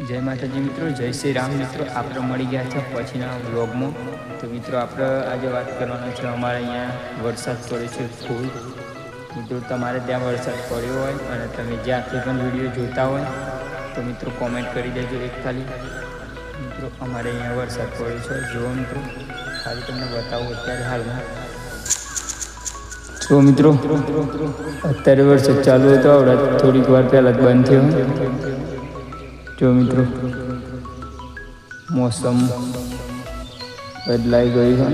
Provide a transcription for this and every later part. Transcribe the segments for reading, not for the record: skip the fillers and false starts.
જય માતાજી મિત્રો, જય શ્રી રામ મિત્રો. આપણે મળી ગયા છે પછીના વ્લોગમાં. તો મિત્રો આપણે આજે વાત કરવાના છે, અમારે અહીંયા વરસાદ પડે છે ફૂલ. મિત્રો તમારે ત્યાં વરસાદ પડ્યો હોય અને તમે જ્યાંથી પણ વિડીયો જોતા હોય તો મિત્રો કોમેન્ટ કરી દેજો એક ખાલી. મિત્રો અમારે અહીંયા વરસાદ પડ્યો છે, જુઓ મિત્રો, ખાલી તમને બતાવું અત્યારે હાલમાં. જો મિત્રો અત્યારે વરસાદ ચાલુ હતો, આવડે થોડીક વાર પહેલાં જ બંધ થયો. જો મિત્રો મોસમ બદલાઈ ગયું છે.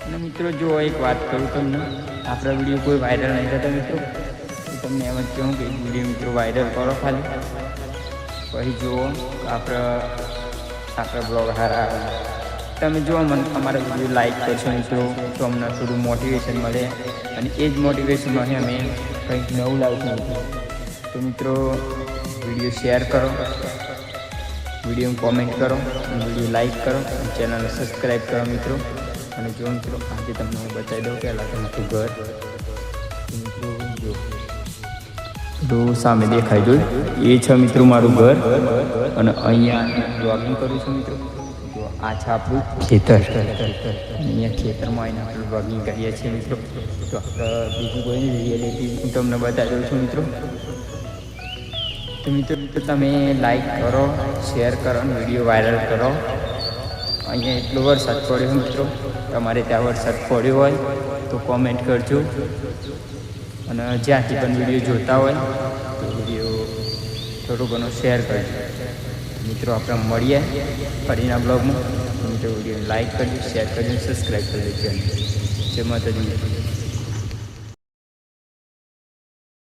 અને મિત્રો જો એક વાત કરું તમને, આપણા વિડીયો કોઈ વાયરલ નહીં થતા મિત્રો. તમને એમ જ કહું કે વિડીયો મિત્રો વાયરલ કરો ખાલી, પછી જુઓ આપણા બ્લોગ સારા આવે. તમે જુઓ મને અમારા વિડીયો લાઈક કરશો મિત્રો તો અમને થોડું મોટિવેશન મળે, અને એ જ મોટિવેશનમાંથી અમે કંઈક નવું લાવીશું. તો મિત્રો વિડીયો શેર કરો, વિડીયો કોમેન્ટ કરો, વિડીયો લાઈક કરો, ચેનલને સબસ્ક્રાઈબ કરો મિત્રો. અને જો મિત્રો આજે તમને હું બતાવી દઉં પહેલાં તમારું ઘર. મિત્રો જો તો સામે દેખાય જોઈ એ છે મિત્રો મારું ઘર, અને અહીંયા બ્લોગિંગ કરું છું મિત્રો. જો આ છે આપણું ખેતર, અહીંયા ખેતરમાં આવીને આપણે બ્લોગિંગ કરીએ છીએ મિત્રો. તો આપણે બીજું કોઈ રિયાલિટી હું તમને બતાવી દઉં છું મિત્રો. તો મિત્રો તમે લાઈક કરો, શેર કરો અને વિડીયો વાયરલ કરો. અહીંયા એટલો વરસાદ પડ્યો મિત્રો, તમારે ત્યાં વરસાદ પડ્યો હોય તો કોમેન્ટ કરજો, અને જ્યાંથી પણ વિડીયો જોતા હોય તો વિડીયો થોડો ઘણો શેર કરજો. મિત્રો આપણે મળીએ ફરીના બ્લોગમાં. મિત્રો વિડીયો લાઈક કરજો, શેર કરજો, સબસ્ક્રાઈબ કરી દેજો. જય માતાજી.